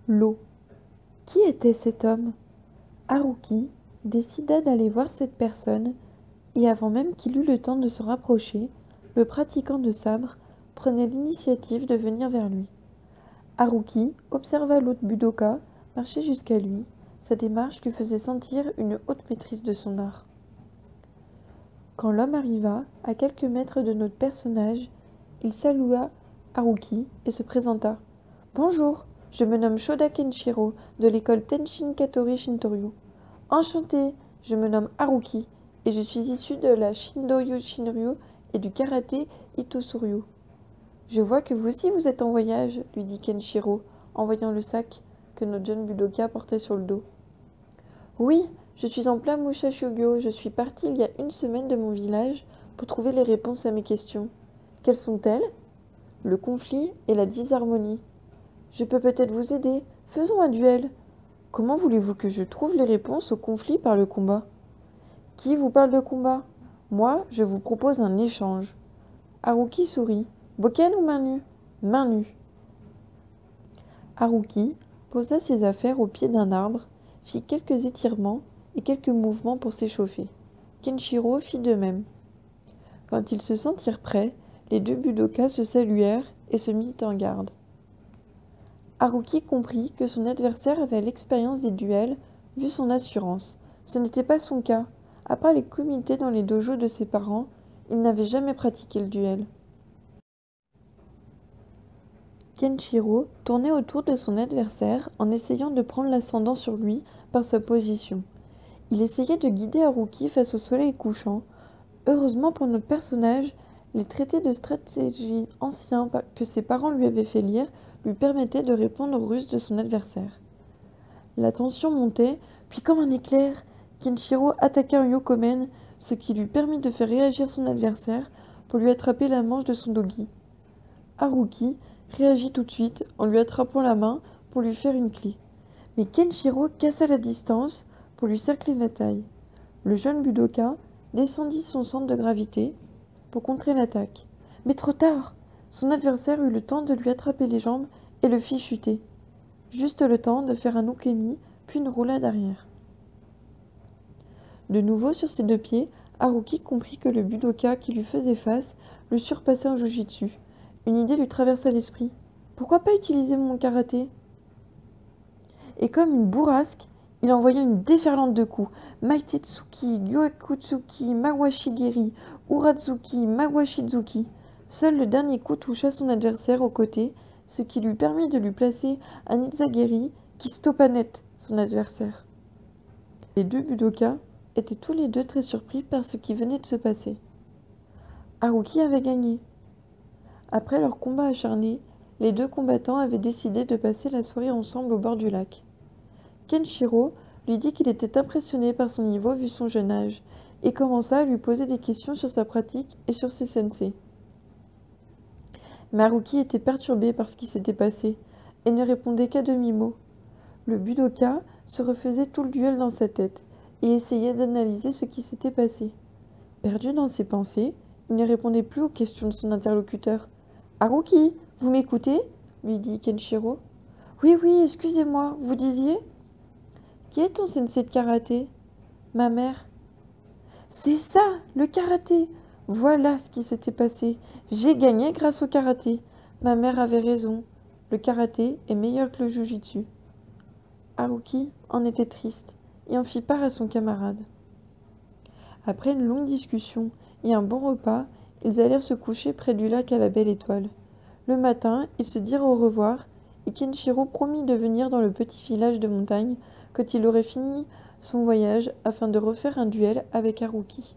L'eau. Qui était cet homme? Haruki décida d'aller voir cette personne, et avant même qu'il eût le temps de se rapprocher, le pratiquant de sabre prenait l'initiative de venir vers lui. Haruki observa l'autre Budoka marcher jusqu'à lui. Sa démarche lui faisait sentir une haute maîtrise de son art. Quand l'homme arriva à quelques mètres de notre personnage, il salua Haruki et se présenta. « Bonjour, je me nomme Shoda Kenshiro, de l'école Tenshin Katori Shintoryu. Enchanté, je me nomme Haruki, et je suis issu de la Shindoyu Shinryu et du karaté Itosuryu. » « Je vois que vous aussi vous êtes en voyage, lui dit Kenshiro, en voyant le sac que notre jeune Budoka portait sur le dos. Oui, je suis en plein Mushashugyo, je suis parti il y a une semaine de mon village pour trouver les réponses à mes questions. Quelles sont-elles? Le conflit et la disharmonie. Je peux peut-être vous aider, faisons un duel. Comment voulez-vous que je trouve les réponses au conflit par le combat? Qui vous parle de combat? Moi, je vous propose un échange. Haruki sourit. Boken ou main nue? Main nue. Haruki posa ses affaires au pied d'un arbre, fit quelques étirements et quelques mouvements pour s'échauffer. Kenshiro fit de même. Quand ils se sentirent prêts, les deux Budoka se saluèrent et se mirent en garde. Haruki comprit que son adversaire avait l'expérience des duels, vu son assurance. Ce n'était pas son cas. À part les comités dans les dojos de ses parents, il n'avait jamais pratiqué le duel. Kenshiro tournait autour de son adversaire en essayant de prendre l'ascendant sur lui par sa position. Il essayait de guider Haruki face au soleil couchant. Heureusement pour notre personnage, les traités de stratégie anciens que ses parents lui avaient fait lire lui permettaient de répondre aux ruses de son adversaire. La tension montait, puis comme un éclair, Kenshiro attaqua un yokomen, ce qui lui permit de faire réagir son adversaire pour lui attraper la manche de son dogi. Haruki réagit tout de suite en lui attrapant la main pour lui faire une clé. Mais Kenshiro cassa la distance pour lui cercler la taille. Le jeune Budoka descendit son centre de gravité pour contrer l'attaque. Mais trop tard! Son adversaire eut le temps de lui attraper les jambes et le fit chuter. Juste le temps de faire un ukemi, puis une roulade arrière. De nouveau sur ses deux pieds, Haruki comprit que le Budoka qui lui faisait face le surpassait en jujitsu. Une idée lui traversa l'esprit. Pourquoi pas utiliser mon karaté? Et comme une bourrasque, il envoya une déferlante de coups. Maitetsuki, Gyokutsuki, Mawashigiri, Uratsuki, Mawashizuki. Seul le dernier coup toucha son adversaire au côté, ce qui lui permit de lui placer un Izagiri qui stoppa net son adversaire. Les deux Budoka étaient tous les deux très surpris par ce qui venait de se passer. Haruki avait gagné. Après leur combat acharné, les deux combattants avaient décidé de passer la soirée ensemble au bord du lac. Kenshiro lui dit qu'il était impressionné par son niveau vu son jeune âge, et commença à lui poser des questions sur sa pratique et sur ses sensei. Mais Haruki était perturbé par ce qui s'était passé, et ne répondait qu'à demi-mot. Le Budoka se refaisait tout le duel dans sa tête, et essayait d'analyser ce qui s'était passé. Perdu dans ses pensées, il ne répondait plus aux questions de son interlocuteur. « Haruki, vous m'écoutez » lui dit Kenshiro. « Oui, oui, excusez-moi, vous disiez ?»« Qui est ton sensei de karaté ?»« Ma mère. »« C'est ça, le karaté ! Voilà ce qui s'était passé. J'ai gagné grâce au karaté. Ma mère avait raison. Le karaté est meilleur que le jujitsu. » Haruki en était triste et en fit part à son camarade. Après une longue discussion et un bon repas, ils allèrent se coucher près du lac à la belle étoile. Le matin, ils se dirent au revoir, et Kenshiro promit de venir dans le petit village de montagne quand il aurait fini son voyage afin de refaire un duel avec Haruki.